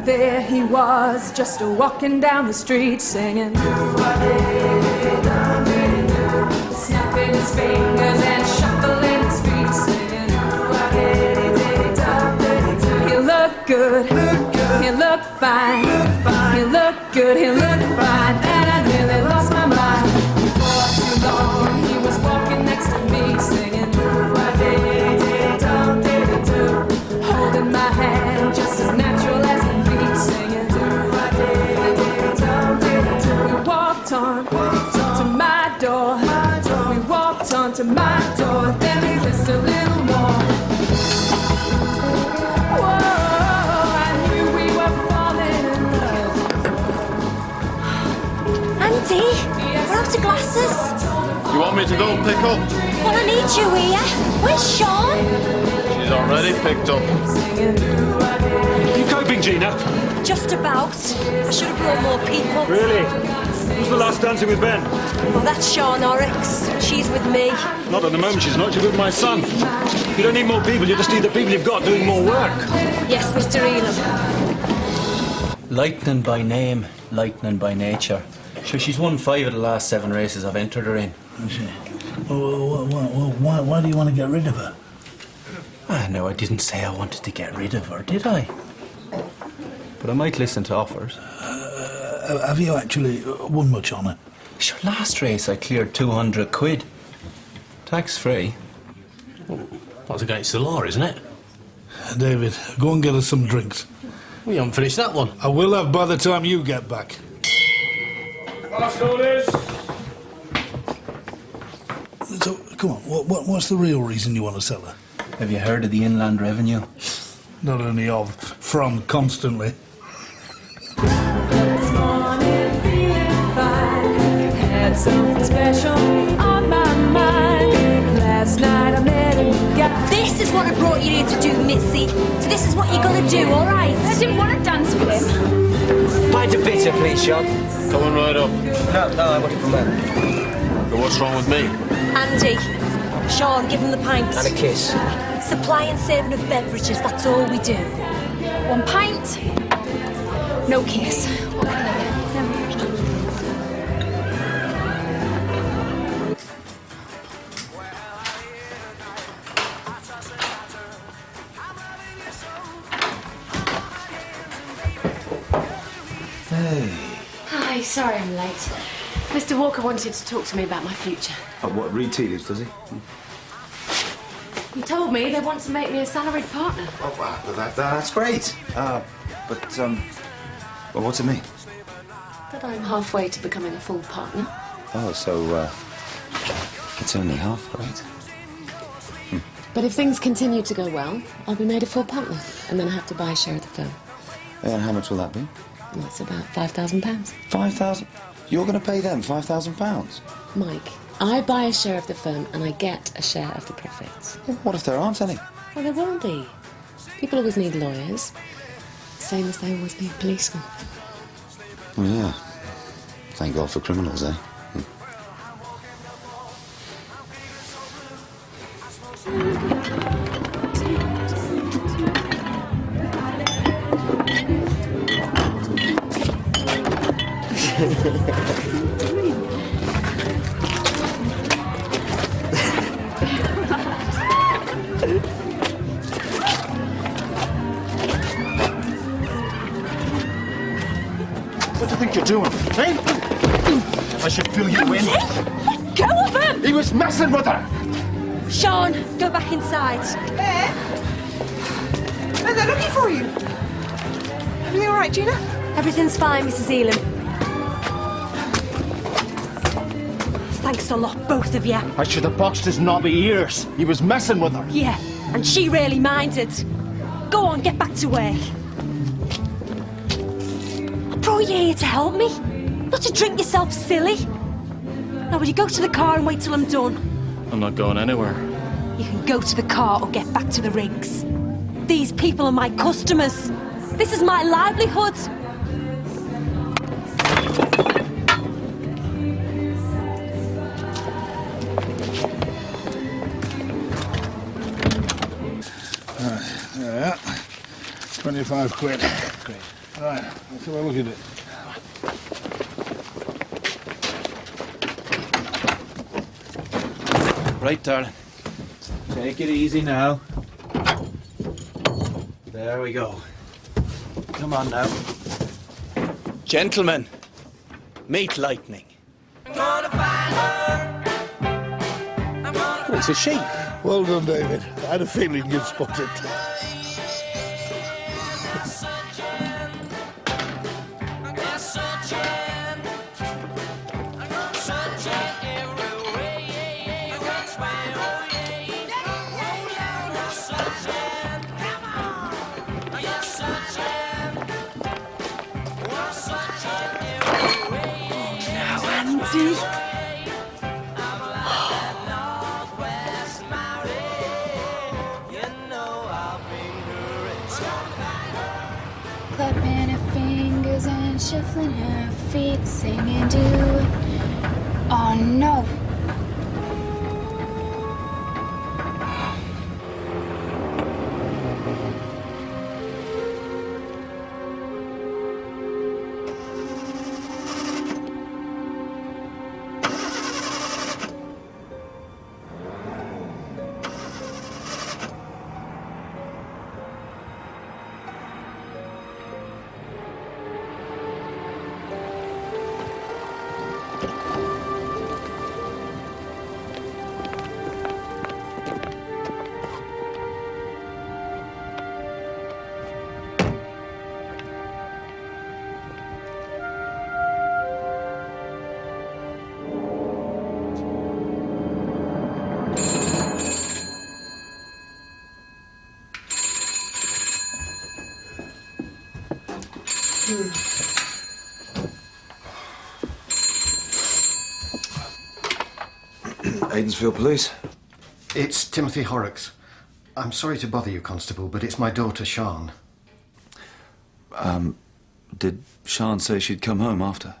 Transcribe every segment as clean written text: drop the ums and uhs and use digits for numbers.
And there he was, just walking down the street singing, snapping his fingers and shuffling his feet singing, he looked good, he looked fine, he looked good, he looked fine, and I nearly lost my mind. Before too long he was walking next to me singing, holding my hand just as natural as can be singing, we walked on to my door, we walked on to my door, then we kissed a little more. Whoa, I knew we were falling in love. Andy, we're out of glasses. You want me to go and pick up? Well, I need you here. Where's Sean? She's already picked up. You coping, Gina? Just about. I should have brought more people. Really? Who's the last dancing with Ben? Well, that's Sian Horrocks. She's with me. Not at the moment, she's not. She's with my son. You don't need more people, you just need the people you've got doing more work. Yes, Mr. Ealham. Lightning by name, lightning by nature. Sure, she's won 5 of the last 7 races I've entered her in. Why do you want to get rid of her? No, I didn't say I wanted to get rid of her, did I? But I might listen to offers. Have you actually won much on it? Sure, last race I cleared 200 quid. Tax-free. Well, that's against the law, isn't it? David, go and get us some drinks. We haven't finished that one. I will have by the time you get back. Last orders. So, come on, what's the real reason you want to sell her? Have you heard of the Inland Revenue? Not only of, from constantly. This morning feeling fine, had something special on my mind. Last night I met a guy. This is what I brought you here to do, Missy. So this is what you're going to do, all right? I didn't want to dance with him. Pint of bitter, please, Sean. Coming right up. No, I want it from there. So what's wrong with me? Andy, Sean, give him the pint. And a kiss. Supply and saving of beverages, that's all we do. 1 pint, no kiss. What can I get? Hey. Hi, sorry I'm late. Mr. Walker wanted to talk to me about my future. Oh, what, read tea leaves, does he? He told me they want to make me a salaried partner. Oh, wow, that's great. Well, what's it mean? That I'm halfway to becoming a full partner. Oh, so, it's only half, right? But if things continue to go well, I'll be made a full partner, and then I have to buy a share of the firm. And how much will that be? Well, it's about £5,000. 5,000? You're going to pay them £5,000? Mike, I buy a share of the firm, and I get a share of the profits. Well, what if there aren't any? Well, there will be. People always need lawyers, same as they always need policemen. Oh, yeah. Thank God for criminals, eh? What do you think you're doing, eh? I should fill you in. Let go of him! He was messing with her! Sean, go back inside. Ben, they're looking for you. Everything all right, Gina? Everything's fine, Mrs. Ealham. Thanks a lot, both of you. I should have boxed his knobby ears. He was messing with her. Yeah, and she really minded. Go on, get back to work. I brought you here to help me, not to drink yourself silly. Now, will you go to the car and wait till I'm done? I'm not going anywhere. You can go to the car or get back to the rigs. These people are my customers. This is my livelihood. Yeah, 25 quid. Great. Right, let's have a look at it. Right, darling. Take it easy now. There we go. Come on now. Gentlemen, meet lightning. Oh, it's a sheep. Well done, David. I had a feeling you'd spot it. Clapping her fingers and shuffling her feet, singing do. Oh no! Aidensfield Police. It's Timothy Horrocks. I'm sorry to bother you, Constable, but it's my daughter, Sian. Did Sian say she'd come home after?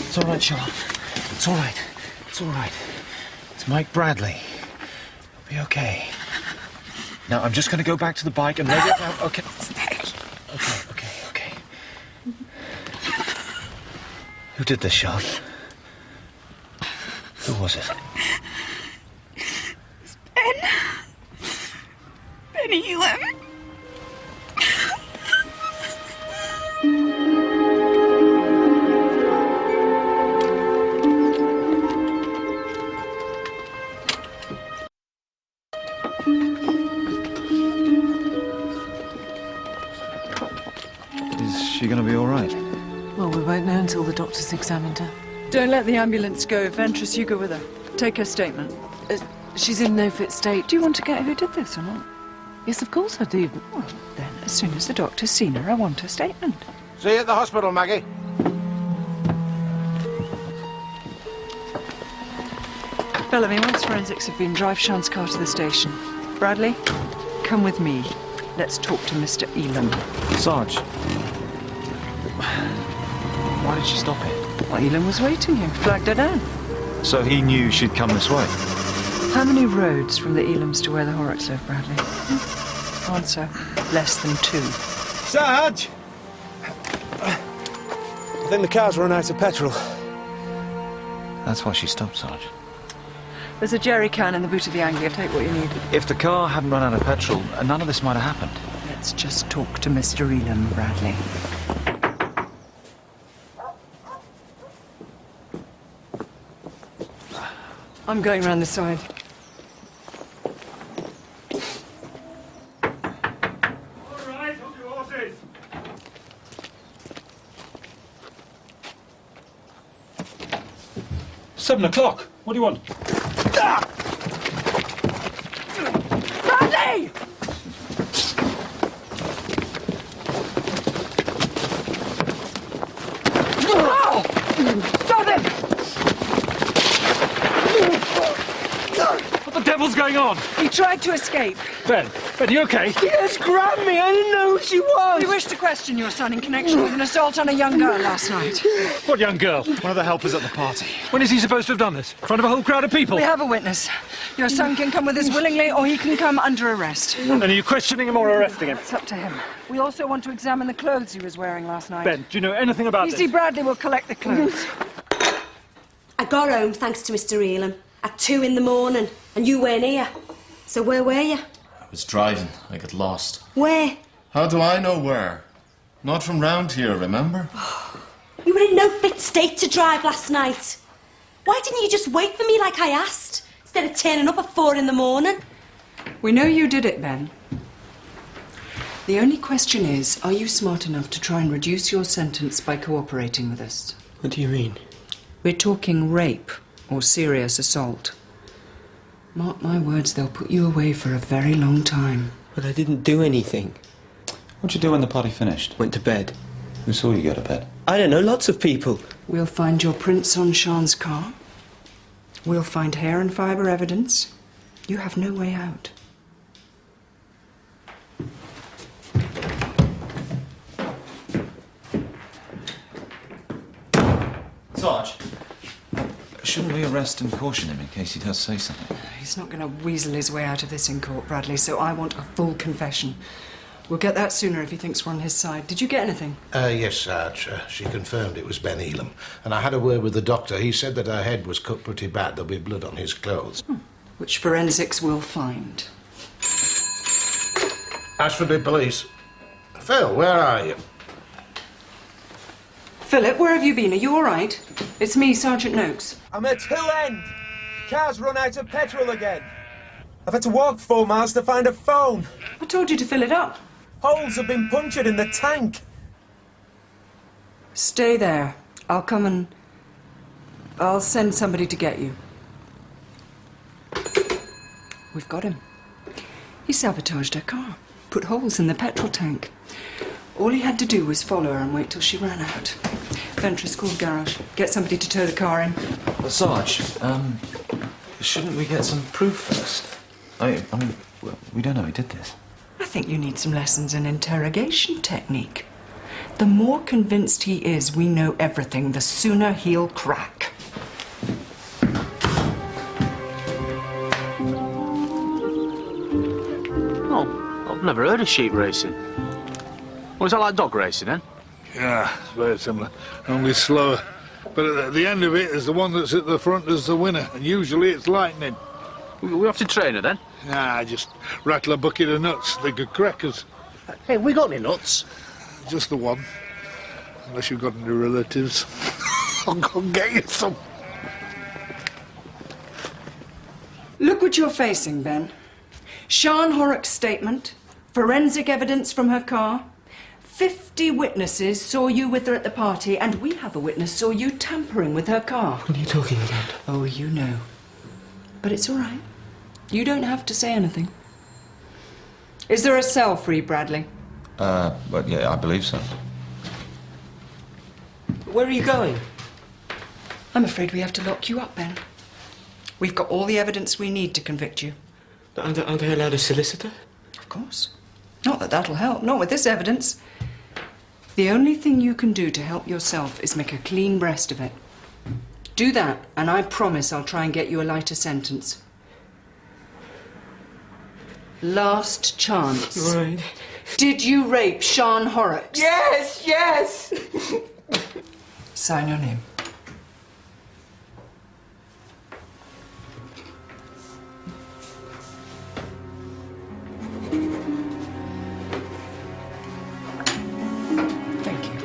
It's all right, Sean. It's all right. It's all right. It's Mike Bradley. It'll be okay. Now, I'm just going to go back to the bike and lay it down. Okay. Okay. Who did this, Sean? Who was it? It's Ben Ealham. Is she going to be all right? Well, we won't know until the doctor's examined her. Don't let the ambulance go. Ventress, you go with her. Take her statement. She's in no fit state. Do you want to get who did this or not? Yes, of course I do. Well, then, as soon as the doctor's seen her, I want her statement. See you at the hospital, Maggie. Bellamy, once forensics have been, drive Sean's car to the station. Bradley, come with me. Let's talk to Mr. Ealham. Sarge. Why did she stop it? Well, Ealham was waiting here. Flagged her down. So he knew she'd come this way? How many roads from the Ealhams to where the Horrocks live, Bradley? Answer. Less than 2. Sarge! I think the car's run out of petrol. That's why she stopped, Sarge. There's a jerry can in the boot of the Anglia. Take what you need. If the car hadn't run out of petrol, none of this might have happened. Let's just talk to Mr. Ealham, Bradley. I'm going round the side. All right, hook your horses. $7 What do you want? Bradley! Stop him! devil's going on? He tried to escape. Ben, are you okay? Yes, grab me. I didn't know who she was. We wish to question your son in connection with an assault on a young girl last night. What young girl? One of the helpers at the party. When is he supposed to have done this? In front of a whole crowd of people? We have a witness. Your son can come with us willingly, or he can come under arrest. And are you questioning him or arresting him? It's up to him. We also want to examine the clothes he was wearing last night. Ben, do you know anything about You this? see, Bradley will collect the clothes. I got home thanks to Mr. Ealham at 2 in the morning, and you weren't here. So where were you? I was driving. I got lost. Where? How do I know where? Not from round here, remember? You were in no fit state to drive last night. Why didn't you just wait for me like I asked, instead of turning up at 4 in the morning? We know you did it, Ben. The only question is, are you smart enough to try and reduce your sentence by cooperating with us? What do you mean? We're talking rape or serious assault. Mark my words, they'll put you away for a very long time. But I didn't do anything. What'd you do when the party finished? Went to bed. Who saw you go to bed? I don't know, lots of people. We'll find your prints on Sian's car. We'll find hair and fibre evidence. You have no way out. Sarge, shouldn't we arrest and caution him in case he does say something? He's not going to weasel his way out of this in court, Bradley, so I want a full confession. We'll get that sooner if he thinks we're on his side. Did you get anything? Yes, Sarge. She confirmed it was Ben Ealham. And I had a word with the doctor. He said that her head was cut pretty bad. There'll be blood on his clothes. Which forensics will find. Ashford Police. Phil, where are you? Philip, where have you been? Are you all right? It's me, Sergeant Noakes. I'm at Hill End. Car's run out of petrol again. I've had to walk 4 miles to find a phone. I told you to fill it up. Holes have been punctured in the tank. Stay there. I'll come and... I'll send somebody to get you. We've got him. He sabotaged her car. Put holes in the petrol tank. All he had to do was follow her and wait till she ran out. Ventress called garage. Get somebody to tow the car in. Well, Sarge, shouldn't we get some proof first? I mean, we don't know he did this. I think you need some lessons in interrogation technique. The more convinced he is we know everything, the sooner he'll crack. Oh, I've never heard of sheep racing. Well, is that like dog racing, then? Yeah, it's very similar, only slower. But at the end of it is the one that's at the front is the winner, and usually it's lightning. We have to train her, then? Nah, just rattle a bucket of nuts. They're good crackers. Hey, have we got any nuts? Just the one. Unless you've got any relatives. I'll go and get you some. Look what you're facing, Ben. Sian Horrocks' statement, forensic evidence from her car, 50 witnesses saw you with her at the party, and we have a witness saw you tampering with her car. What are you talking about? Oh, you know. But it's all right. You don't have to say anything. Is there a cell for you, Bradley? Well, yeah, I believe so. Where are you going? I'm afraid we have to lock you up, Ben. We've got all the evidence we need to convict you. Aren't I allowed a solicitor? Of course. Not that that'll help. Not with this evidence. The only thing you can do to help yourself is make a clean breast of it. Do that, and I promise I'll try and get you a lighter sentence. Last chance. Right. Did you rape Sian Horrocks? Yes, yes! Sign your name. Thank you.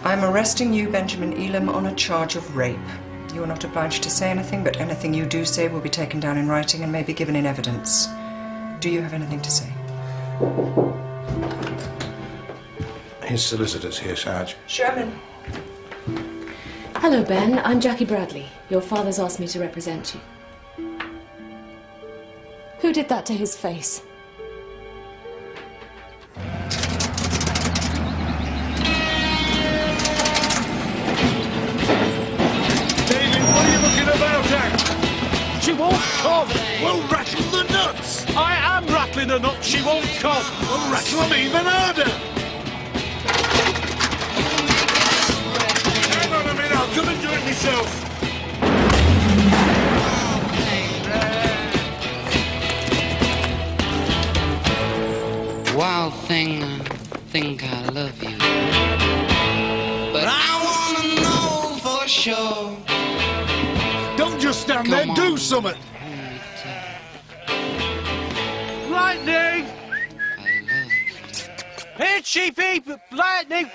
I'm arresting you, Benjamin Ealham, on a charge of rape. You are not obliged to say anything, but anything you do say will be taken down in writing and may be given in evidence. Do you have anything to say? His solicitor's here, Sarge. Sherman. Hello, Ben. I'm Jackie Bradley. Your father's asked me to represent you. Who did that to his face? David, what are you looking about at? She won't. come, we'll rattle the nuts. I am rattling her nuts. She won't come. We'll rattle them even harder. Hang on a minute, I'll come and do it myself. Wild thing, I think I love you. But I wanna know for sure. Don't just stand there, do something. Lightning! Here, Chiefy! Lightning!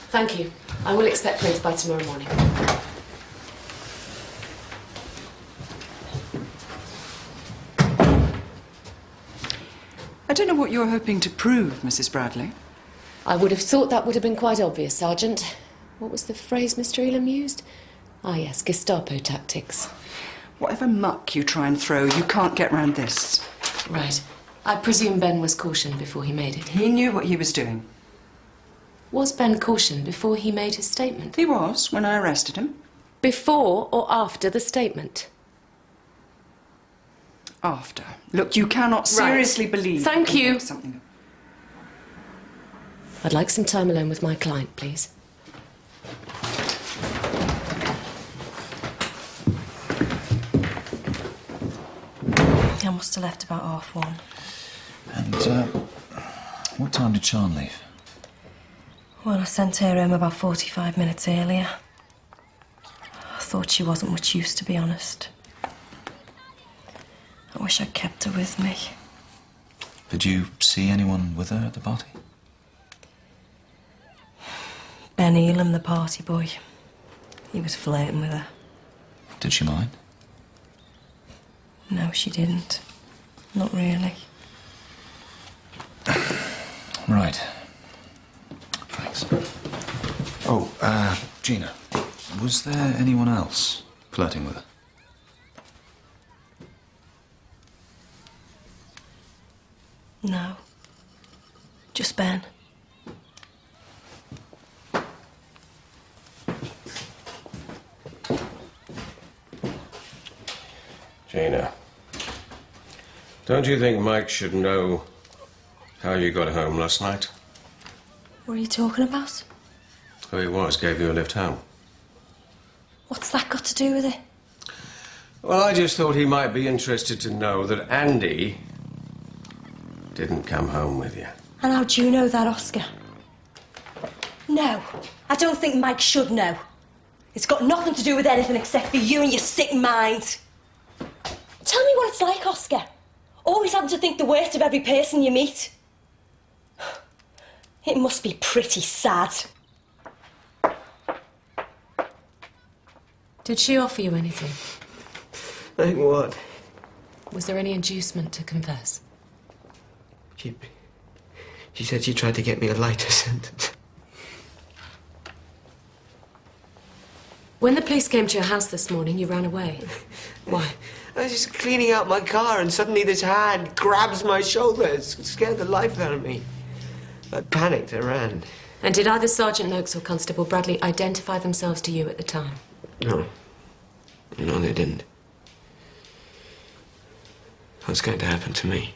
Thank you. I will expect prints by tomorrow morning. I don't know what you're hoping to prove, Mrs. Bradley. I would have thought that would have been quite obvious, Sergeant. What was the phrase Mr. Ealham used? Ah, yes, Gestapo tactics. Whatever muck you try and throw, you can't get round this. Right. I presume Ben was cautioned before he made it. He knew what he was doing. Was Ben cautioned before he made his statement? He was, when I arrested him. Before or after the statement? After. Look, you cannot seriously believe... Thank you. Something. I'd like some time alone with my client, please. I must have left about 1:30. And, what time did Sian leave? Well, I sent her home about 45 minutes earlier. I thought she wasn't much use, to be honest. I wish I'd kept her with me. Did you see anyone with her at the party? Ben Ealham, the party boy. He was flirting with her. Did she mind? No, she didn't. Not really. Right. Thanks. Oh, Gina, was there anyone else flirting with her? No. Just Ben. Gina, don't you think Mike should know how you got home last night? What are you talking about? Who he was gave you a lift home. What's that got to do with it? Well, I just thought he might be interested to know that Andy didn't come home with you. And how do you know that, Oscar? No, I don't think Mike should know. It's got nothing to do with anything except for you and your sick mind. Tell me what it's like, Oscar. Always having to think the worst of every person you meet. It must be pretty sad. Did she offer you anything? Like what? Was there any inducement to confess? She said she tried to get me a lighter sentence. When the police came to your house this morning, you ran away. Why? I was just cleaning out my car and suddenly this hand grabs my shoulder. It scared the life out of me. I panicked and ran. And did either Sergeant Noakes or Constable Bradley identify themselves to you at the time? No. No, they didn't. What's going to happen to me?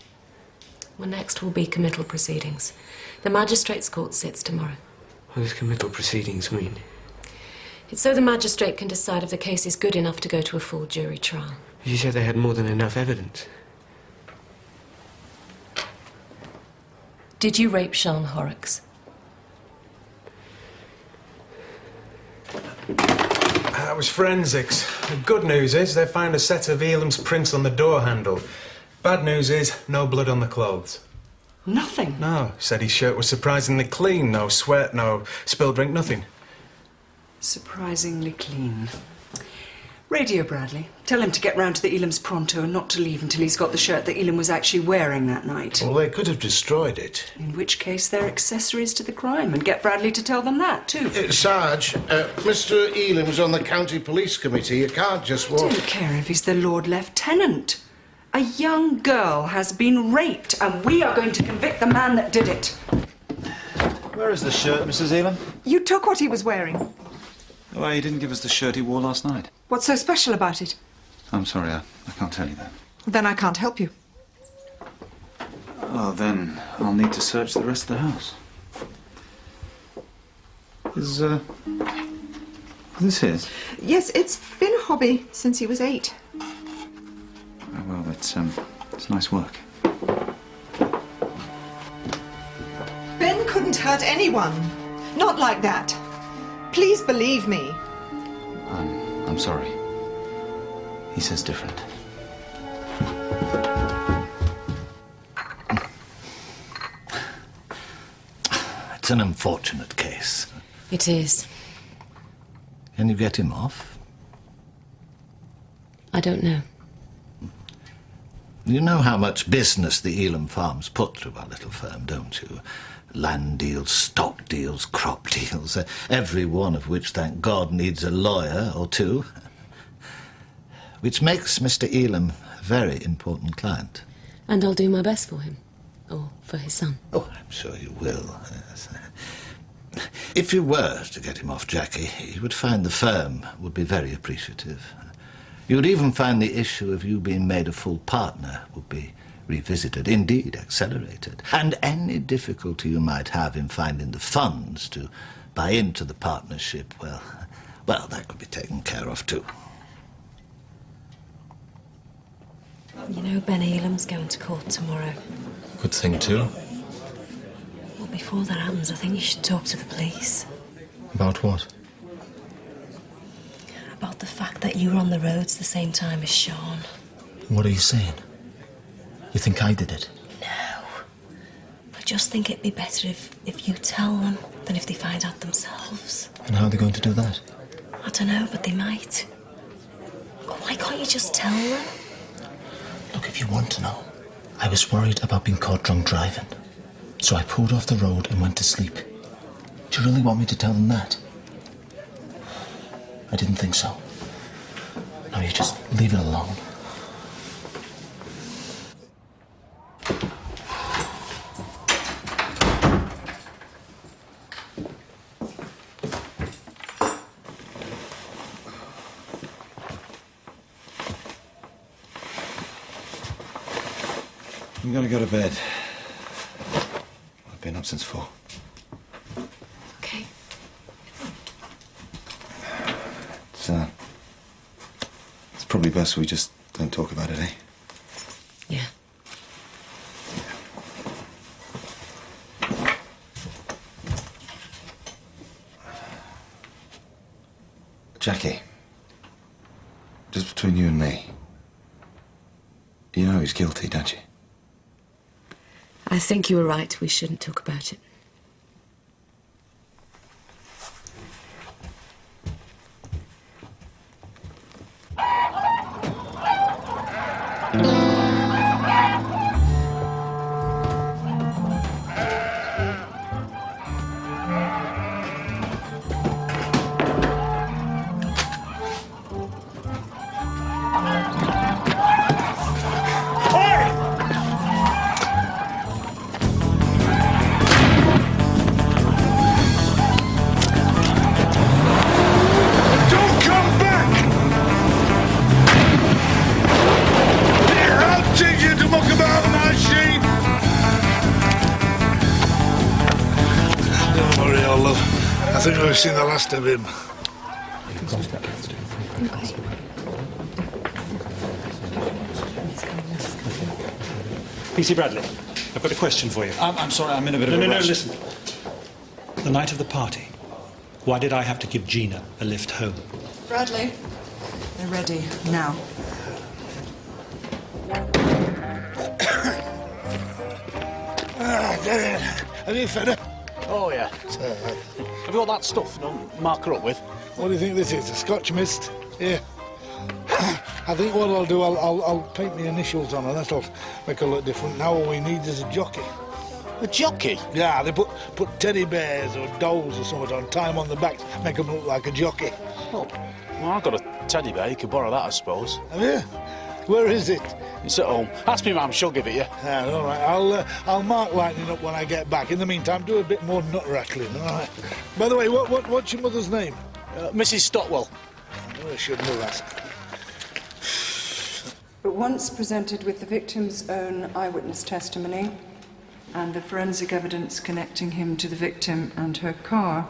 Well, next will be committal proceedings. The magistrate's court sits tomorrow. What does committal proceedings mean? It's so the magistrate can decide if the case is good enough to go to a full jury trial. You said they had more than enough evidence. Did you rape Sian Horrocks? That was forensics. The good news is they found a set of Ealham's prints on the door handle. Bad news is no blood on the clothes. Nothing? No. Said his shirt was surprisingly clean. No sweat, no spilled drink, nothing. Surprisingly clean. Radio Bradley. Tell him to get round to the Ealham's pronto and not to leave until he's got the shirt that Ealham was actually wearing that night. Well, they could have destroyed it. In which case they're accessories to the crime, and get Bradley to tell them that, too. Sarge, Mr. Ealham's on the county police committee. You can't just walk... I don't care if he's the Lord Lieutenant. A young girl has been raped, and we are going to convict the man that did it. Where is the shirt, Mrs. Ealham? You took what he was wearing. Why, he didn't give us the shirt he wore last night. What's so special about it? I'm sorry, I can't tell you that. Then I can't help you. Oh, then I'll need to search the rest of the house. Is this his? Yes, it's been a hobby since he was 8. Oh, well, it's nice work. Ben couldn't hurt anyone. Not like that. Please believe me. I'm sorry. He says different. It's an unfortunate case. It is. Can you get him off? I don't know. You know how much business the Ealham farms put through our little firm, don't you? Land deals, stock deals, crop deals, every one of which, thank God, needs a lawyer or two. Which makes Mr. Ealham a very important client. And I'll do my best for him. Or for his son. Oh, I'm sure you will. Yes. If you were to get him off, Jackie, you would find the firm would be very appreciative. You would even find the issue of you being made a full partner would be revisited, indeed accelerated. And any difficulty you might have in finding the funds to buy into the partnership, well, that could be taken care of too. You know, Ben Ealham's going to court tomorrow. Good thing, too. Well, before that happens, I think you should talk to the police. About what? About the fact that you were on the roads the same time as Sean. What are you saying? You think I did it? No. I just think it'd be better if you tell them than if they find out themselves. And how are they going to do that? I don't know, but they might. Why can't you just tell them? Look, if you want to know, I was worried about being caught drunk driving. So I pulled off the road and went to sleep. Do you really want me to tell them that? I didn't think so. No, you just leave it alone. I'm gonna go to bed. I've been up since 4. Okay. It's probably best we just don't talk about it, eh? Yeah. Jackie, just between you and me, you know he's guilty, don't you? I think you were right. We shouldn't talk about it. I think we've seen the last of him. PC Bradley, I've got a question for you. I'm sorry, I'm in a bit of a rush. No, listen. The night of the party, why did I have to give Gina a lift home? Bradley, they're ready now. Have you fed her? Oh, yeah. Have you got that stuff? No, mark her up with. What do you think this is? A Scotch mist? Here. I think what I'll do, I'll paint the initials on her. That'll make her look different. Now all we need is a jockey. A jockey? Yeah, they put teddy bears or dolls or something on, tie them on the back, make them look like a jockey. Oh, well, I've got a teddy bear. You could borrow that, I suppose. Have you? Where is it? It's at home. Ask me, ma'am. She'll give it you. Yeah, all right. I'll mark lightning up when I get back. In the meantime, do a bit more nut rattling. All right. By the way, what's your mother's name? Mrs. Stockwell. I should know that. But once presented with the victim's own eyewitness testimony and the forensic evidence connecting him to the victim and her car,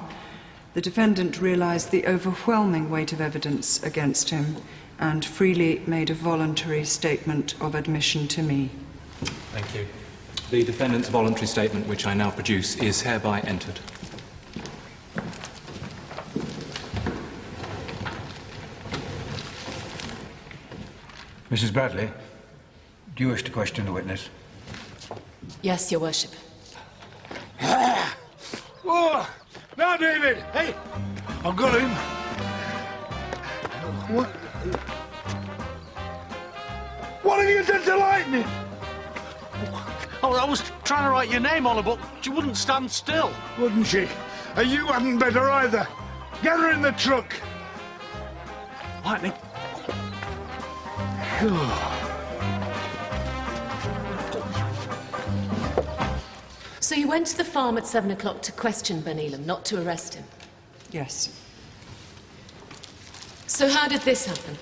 the defendant realised the overwhelming weight of evidence against him and freely made a voluntary statement of admission to me. Thank you. The defendant's voluntary statement, which I now produce, is hereby entered. Mrs. Bradley, do you wish to question the witness? Yes, Your Worship. Oh, now, David! Hey! I've got him. What have you done to Lightning? Oh, I was trying to write your name on her, but she wouldn't stand still. Wouldn't she? And you hadn't better either. Get her in the truck. Lightning. So you went to the farm at 7 o'clock to question Ben Ealham, not to arrest him? Yes. So how did this happen?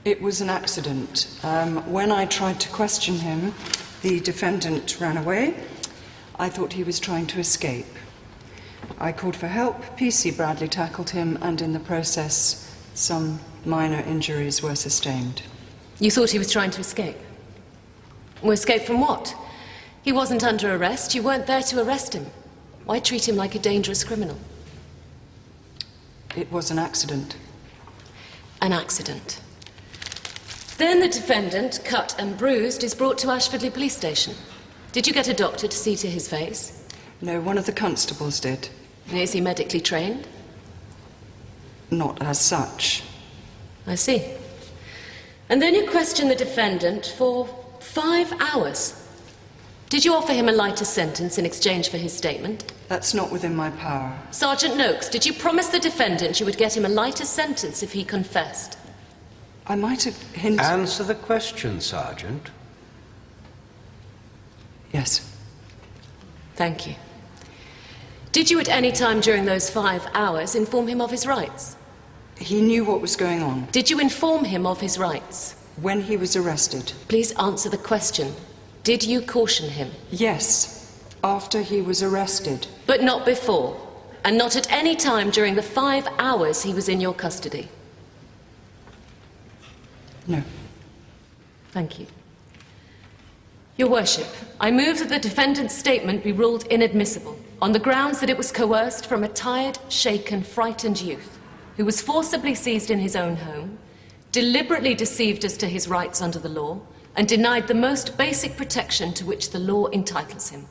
It was an accident. When I tried to question him, the defendant ran away. I thought he was trying to escape. I called for help. PC Bradley tackled him, and in the process, some minor injuries were sustained. You thought he was trying to escape? Well, escape from what? He wasn't under arrest. You weren't there to arrest him. Why treat him like a dangerous criminal? It was an accident. An accident. Then the defendant, cut and bruised, is brought to Ashfordley Police Station. Did you get a doctor to see to his face? No, one of the constables did. Is he medically trained? Not as such. I see. And then you questioned the defendant for 5 hours. Did you offer him a lighter sentence in exchange for his statement? That's not within my power. Sergeant Noakes, did you promise the defendant you would get him a lighter sentence if he confessed? I might have hinted... Answer the question, Sergeant. Yes. Thank you. Did you at any time during those 5 hours inform him of his rights? He knew what was going on. Did you inform him of his rights? When he was arrested. Please answer the question. Did you caution him? Yes, after he was arrested. But not before, and not at any time during the 5 hours he was in your custody? No. Thank you. Your Worship, I move that the defendant's statement be ruled inadmissible on the grounds that it was coerced from a tired, shaken, frightened youth who was forcibly seized in his own home, deliberately deceived as to his rights under the law, and denied the most basic protection to which the law entitles him.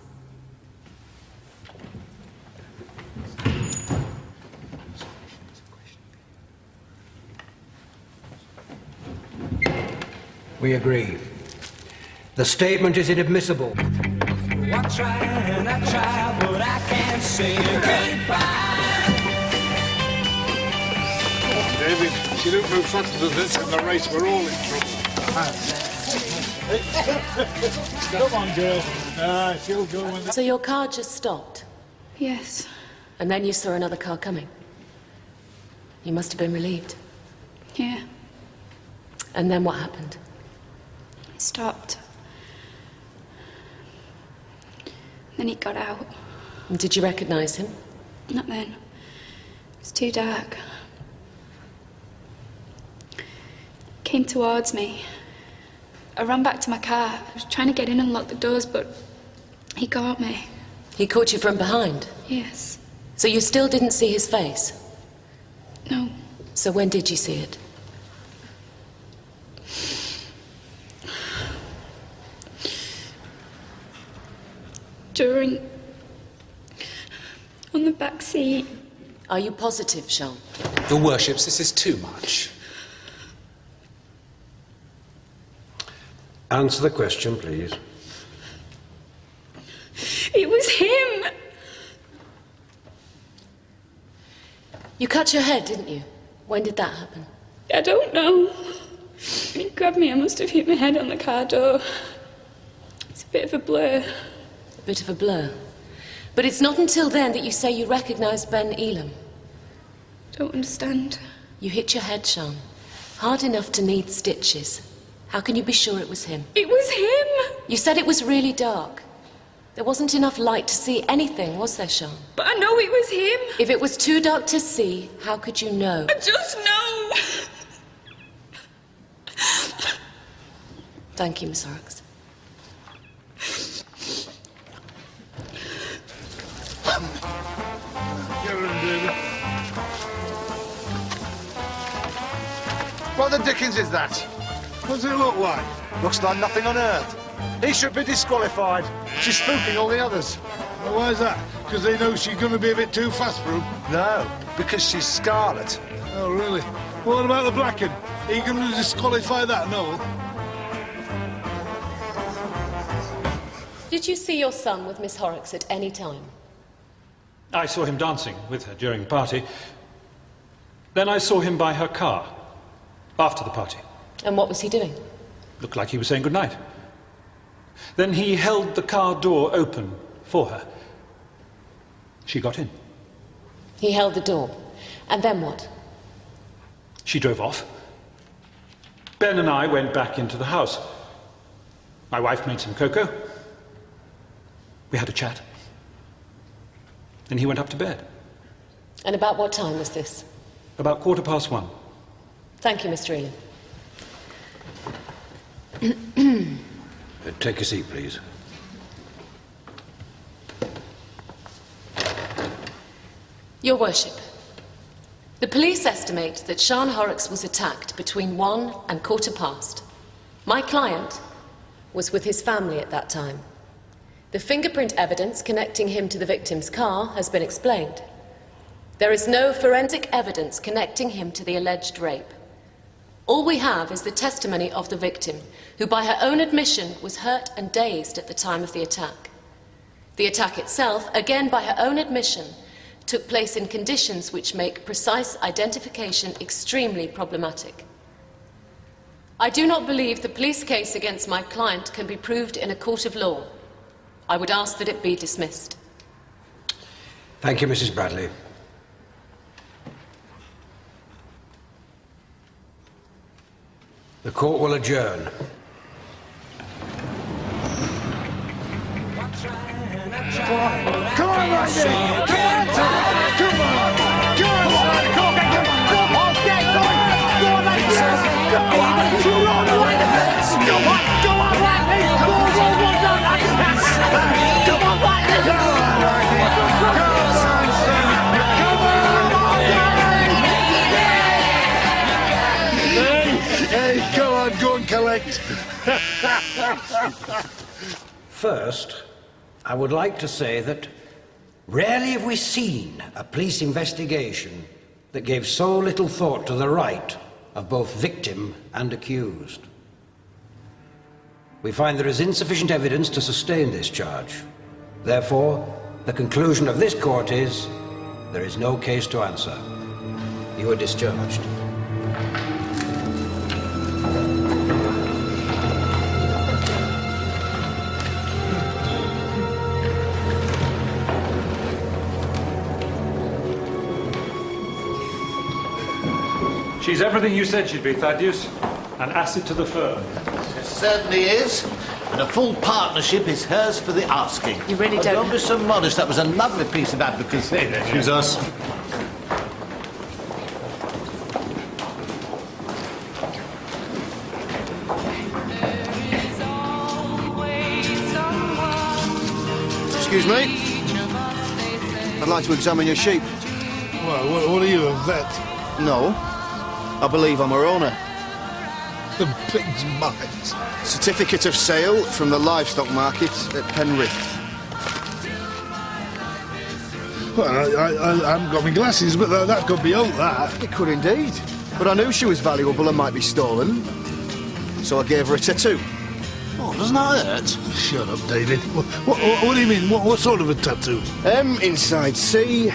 We agree. The statement is inadmissible. I try and I try, but I can't say goodbye. David, if you don't move faster than this in the race, we're all in trouble. Come on, girl. She'll go when... So your car just stopped? Yes. And then you saw another car coming? You must have been relieved. Yeah. And then what happened? It stopped. Then he got out. And did you recognize him? Not then. It was too dark. Came towards me. I ran back to my car. I was trying to get in and lock the doors, but he caught me. He caught you from behind? Yes. So you still didn't see his face? No. So when did you see it? On the back seat. Are you positive, Sean? Your Worships, this is too much. Answer the question, please. It was him! You cut your head, didn't you? When did that happen? I don't know. When he grabbed me, I must have hit my head on the car door. It's a bit of a blur. A bit of a blur. But it's not until then that you say you recognised Ben Ealham. Don't understand. You hit your head, Sian. Hard enough to need stitches. How can you be sure it was him? It was him! You said it was really dark. There wasn't enough light to see anything, was there, Sian? But I know it was him. If it was too dark to see, how could you know? I just know. Thank you, Miss Horrocks. What the dickens is that? What's it look like? Looks like nothing on earth. He should be disqualified. She's spooking all the others. Well, why is that? Because they know she's going to be a bit too fast for them? No, because she's Scarlet. Oh, really? Well, what about the black one? Are you going to disqualify that, Noel? Did you see your son with Miss Horrocks at any time? I saw him dancing with her during the party. Then I saw him by her car after the party. And what was he doing? Looked like he was saying goodnight. Then he held the car door open for her. She got in. He held the door. And then what? She drove off. Ben and I went back into the house. My wife made some cocoa. We had a chat. Then he went up to bed. And about what time was this? About 1:15. Thank you, Mr. Ealham. Take a seat, please. Your Worship, the police estimate that Sian Horrocks was attacked between 1 and 1:15. My client was with his family at that time. The fingerprint evidence connecting him to the victim's car has been explained. There is no forensic evidence connecting him to the alleged rape. All we have is the testimony of the victim, who by her own admission was hurt and dazed at the time of the attack. The attack itself, again by her own admission, took place in conditions which make precise identification extremely problematic. I do not believe the police case against my client can be proved in a court of law. I would ask that it be dismissed. Thank you, Mrs. Bradley. The court will adjourn. Come on, Randy! Come on, Tom! Come on! Come on, son! Come on, get him! Come on, get him! Go on, Randy! Come on! You're on the way to bed! Go on! Go on, Randy! Go on, go on, go on, Randy! Come on, Randy! Come on, Randy! Come on, son! Come on! Hey, go on, go and collect. First, I would like to say that rarely have we seen a police investigation that gave so little thought to the right of both victim and accused. We find there is insufficient evidence to sustain this charge. Therefore, the conclusion of this court is there is no case to answer. You are discharged. She's everything you said she'd be, Thaddeus. An asset to the firm. It certainly is. And a full partnership is hers for the asking. You really Oh, don't... Don't be so modest. That was a lovely piece of advocacy. Excuse us. Excuse me. I'd like to examine your sheep. Well, what are you, a vet? No. I believe I'm her owner. The pig's mine. Certificate of sale from the livestock market at Penrith. Well, I haven't got my glasses, but that could be old, that. It could indeed. But I knew she was valuable and might be stolen. So I gave her a tattoo. Oh, doesn't that hurt? Shut up, David. What do you mean? What sort of a tattoo? M inside C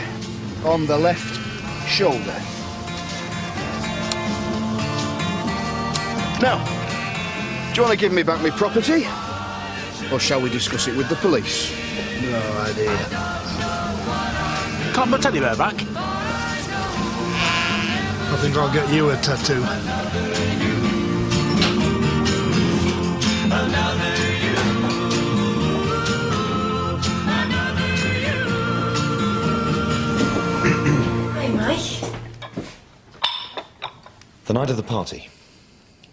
on the left shoulder. Now, do you want to give me back my property? Or shall we discuss it with the police? No idea. Can't my teddy bear back? I think I'll get you a tattoo. Hi, Mike. The night of the party,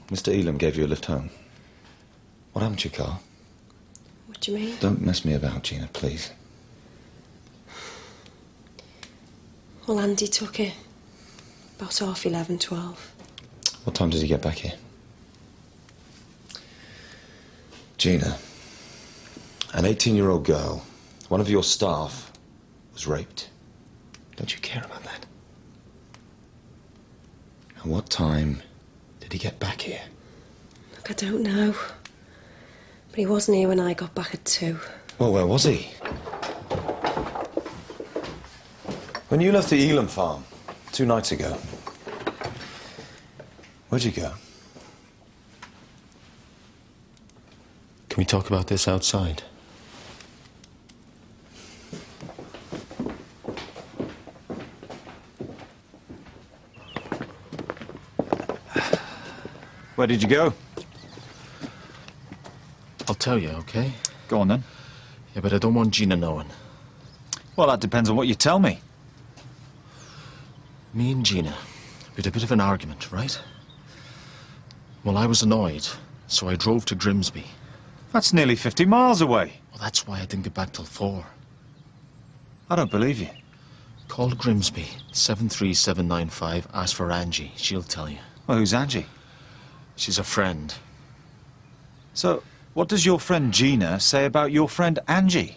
Mr. Ealham gave you a lift home. What happened to your car? What do you mean? Don't mess me about, Gina, please. Well, Andy took it. About 11:30, 12. What time did he get back here? Gina, an 18-year-old girl, one of your staff, was raped. Don't you care about that? And what time did he get back here? Look, I don't know. But he wasn't here when I got back at 2. Well, where was he? When you left the Ealham farm 2 nights ago, where'd you go? Can we talk about this outside? Where did you go? I'll tell you, okay? Go on, then. Yeah, but I don't want Gina knowing. Well, that depends on what you tell me. Me and Gina, we had a bit of an argument, right? Well, I was annoyed, so I drove to Grimsby. That's nearly 50 miles away. Well, that's why I didn't get back till 4. I don't believe you. Call Grimsby, 73795, ask for Angie. She'll tell you. Well, who's Angie? She's a friend. So, what does your friend Gina say about your friend Angie?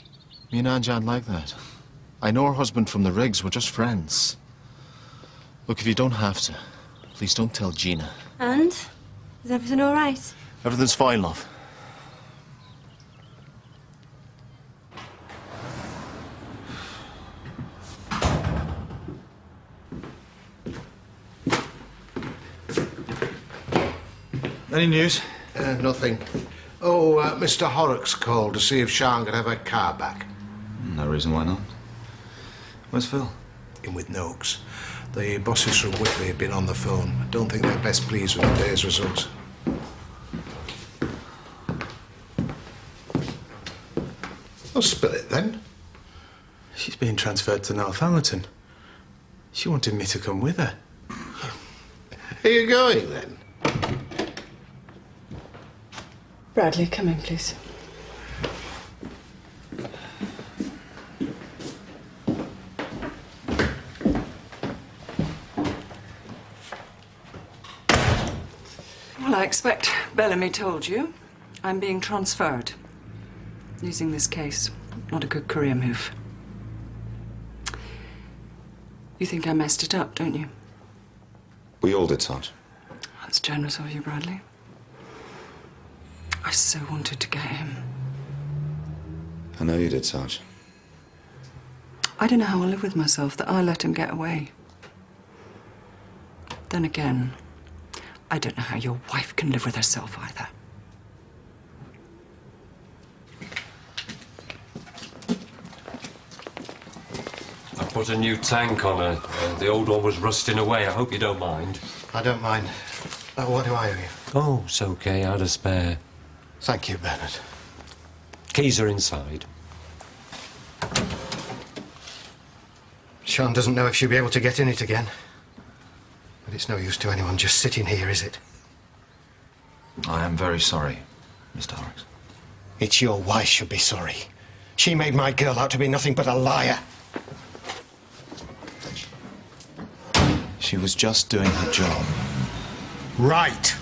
Me and Angie aren't like that. I know her husband from the rigs. We're just friends. Look, if you don't have to, please don't tell Gina. And? Is everything all right? Everything's fine, love. Any news? Nothing. Oh, Mr. Horrocks called to see if Sian could have her car back. No reason why not. Where's Phil? In with Noakes. The bosses from Whitley have been on the phone. I don't think they're best pleased with the day's results. Well, spill it then. She's being transferred to Northallerton. She wanted me to come with her. Are you going then? Bradley, come in, please. Well, I expect Bellamy told you. I'm being transferred. Using this case, not a good career move. You think I messed it up, don't you? We all did, Sarge. That's generous of you, Bradley. I so wanted to get him. I know you did, Sarge. I don't know how I'll live with myself that I let him get away. Then again, I don't know how your wife can live with herself either. I put a new tank on her. The old one was rusting away. I hope you don't mind. I don't mind. What do I owe you? Oh, it's okay. I had a spare. Thank you, Bernard. Keys are inside. Sian doesn't know if she'll be able to get in it again. But it's no use to anyone just sitting here, is it? I am very sorry, Mr. Horrocks. It's your wife should be sorry. She made my girl out to be nothing but a liar. She was just doing her job. Right.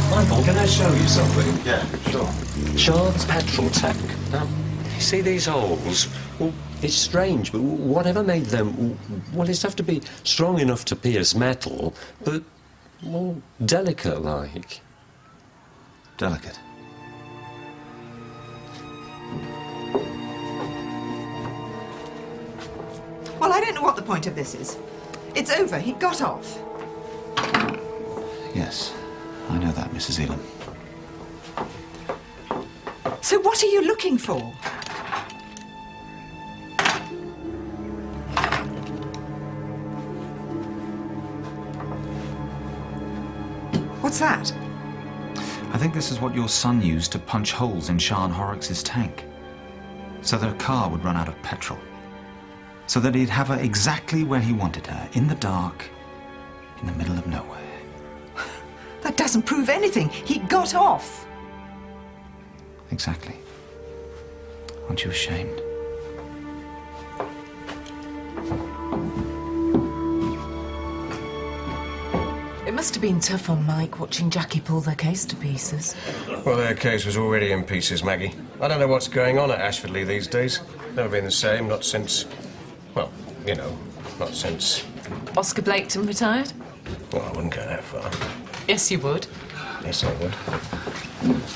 Michael, can I show you something? Yeah, sure. Sian's petrol tank. Now, you see these holes? Well, it's strange, but whatever made them, well, it's have to be strong enough to pierce metal, but, well, delicate-like. Delicate? Well, I don't know what the point of this is. It's over. He got off. Yes, I know that, Mrs. Ealham. So what are you looking for? What's that? I think this is what your son used to punch holes in Sian Horrocks' tank. So that her car would run out of petrol. So that he'd have her exactly where he wanted her, in the dark, in the middle of nowhere. That doesn't prove anything. He got off. Exactly. Aren't you ashamed? It must have been tough on Mike watching Jackie pull their case to pieces. Well, their case was already in pieces, Maggie. I don't know what's going on at Ashfordley these days. Never been the same, not since... well, you know, not since... Oscar Blaketon retired? Well, I wouldn't go that far. Yes, you would. Yes, I would.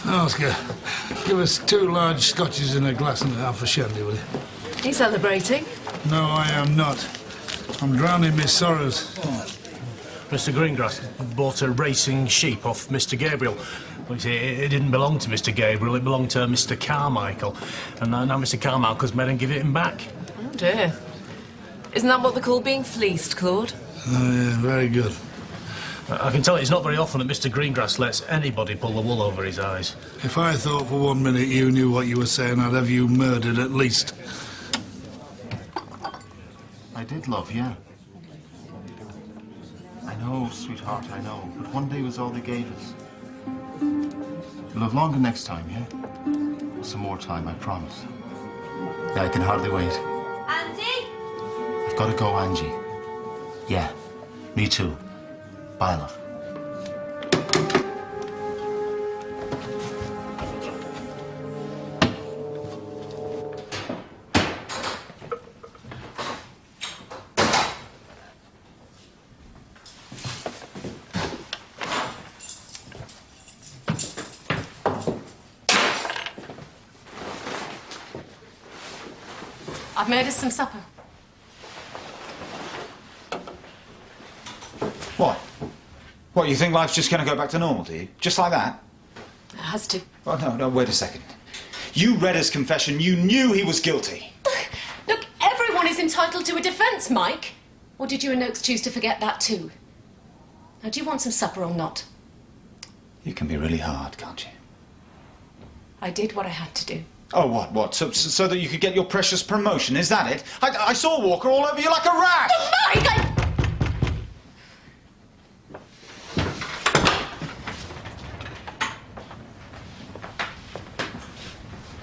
Oscar, give us 2 large scotches and a glass and a half of shandy, will you? He's celebrating. No, I am not. I'm drowning my sorrows. Mr. Greengrass bought a racing sheep off Mr. Gabriel. Well, it didn't belong to Mr. Gabriel, it belonged to Mr. Carmichael. And now Mr. Carmichael's made him give it him back. Oh, dear. Isn't that what they call being fleeced, Claude? Oh, yeah, very good. I can tell you it's not very often that Mr. Greengrass lets anybody pull the wool over his eyes. If I thought for 1 minute you knew what you were saying, I'd have you murdered at least. I did love, yeah. I know, sweetheart, I know. But one day was all they gave us. You'll have longer next time, yeah? Some more time, I promise. Yeah, I can hardly wait. Andy? I've got to go, Angie. Yeah, me too. Bye, love. I've made us some supper. What? What, you think life's just going to go back to normal, do you? Just like that? It has to. Oh, no, wait a second. You read his confession. You knew he was guilty. Look, everyone is entitled to a defence, Mike. Or did you and Noakes choose to forget that too? Now, do you want some supper or not? You can be really hard, can't you? I did what I had to do. Oh, what? So that you could get your precious promotion, is that it? I saw Walker all over you like a rat! No, Mike!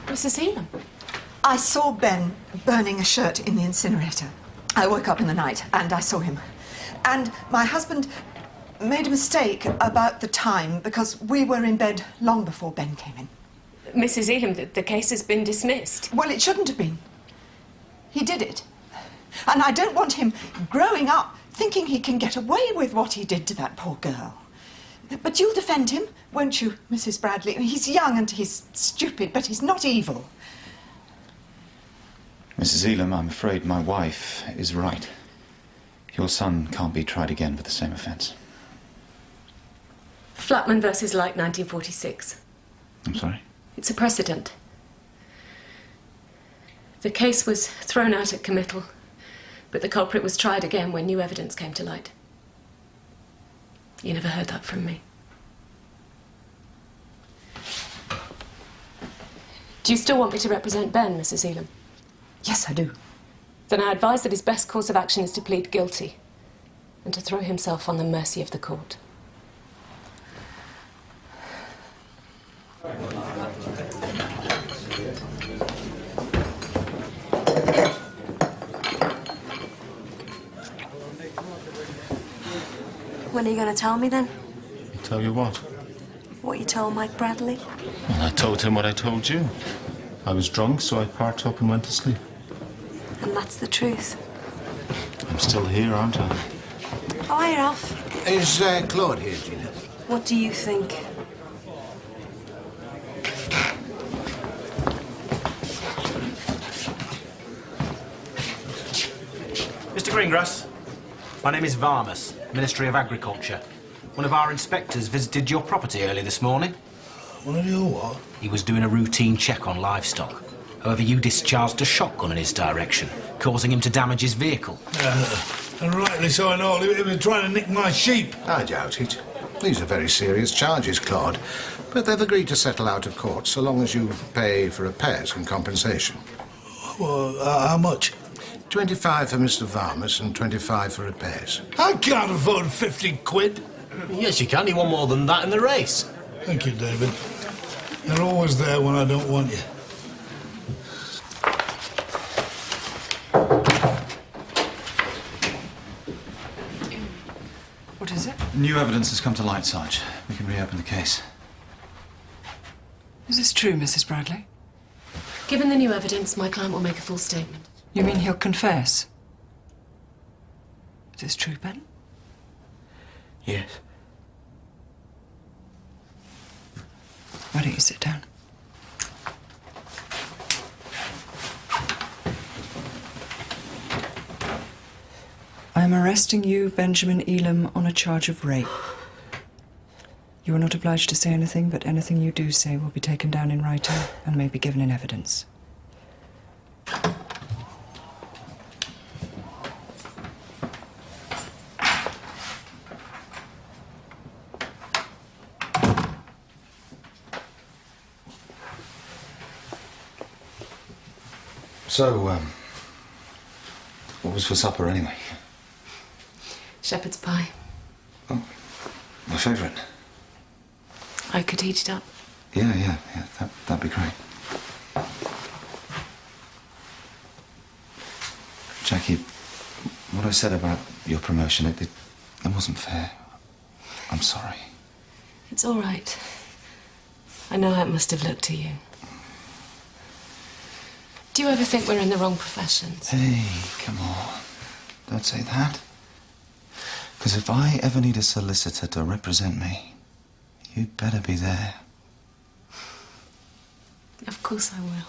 Mrs. Ealham? I saw Ben burning a shirt in the incinerator. I woke up in the night and I saw him. And my husband made a mistake about the time because we were in bed long before Ben came in. Mrs. Ealham, the case has been dismissed. Well, it shouldn't have been. He did it. And I don't want him growing up thinking he can get away with what he did to that poor girl. But you'll defend him, won't you, Mrs. Bradley? He's young and he's stupid, but he's not evil. Mrs. Ealham, I'm afraid my wife is right. Your son can't be tried again for the same offence. Flatman versus Light, 1946. I'm sorry? It's a precedent. The case was thrown out at committal, but the culprit was tried again when new evidence came to light. You never heard that from me. Do you still want me to represent Ben, Mrs. Ealham? Yes, I do. Then I advise that his best course of action is to plead guilty and to throw himself on the mercy of the court. When are you going to tell me then? Tell you what? What you told Mike Bradley? Well, I told him what I told you. I was drunk, so I parked up and went to sleep. And that's the truth. I'm still here, aren't I? Oh, hi, Ralph. Is Claude here, Gina? What do you think? Mr. Greengrass, my name is Varmus, Ministry of Agriculture. One of our inspectors visited your property early this morning. One of your what? He was doing a routine check on livestock. However, you discharged a shotgun in his direction, causing him to damage his vehicle. And rightly so and all. He was trying to nick my sheep. I doubt it. These are very serious charges, Claude. But they've agreed to settle out of court so long as you pay for repairs and compensation. Well, how much? 25 for Mr. Varmus and 25 for repairs. I can't afford 50 quid. Yes, you can. You want more than that in the race. Thank you, David. You're always there when I don't want you. What is it? New evidence has come to light, Sarge. We can reopen the case. Is this true, Mrs. Bradley? Given the new evidence, my client will make a full statement. You mean he'll confess? Is this true, Ben? Yes. Why don't you sit down? I am arresting you, Benjamin Ealham, on a charge of rape. You are not obliged to say anything, but anything you do say will be taken down in writing and may be given in evidence. So, what was for supper anyway? Shepherd's pie. Oh, my favourite. I could heat it up. Yeah, that'd be great. Jackie, what I said about your promotion, it wasn't fair. I'm sorry. It's all right. I know how it must have looked to you. Do you ever think we're in the wrong professions? Hey, come on. Don't say that. Because if I ever need a solicitor to represent me, you'd better be there. Of course I will.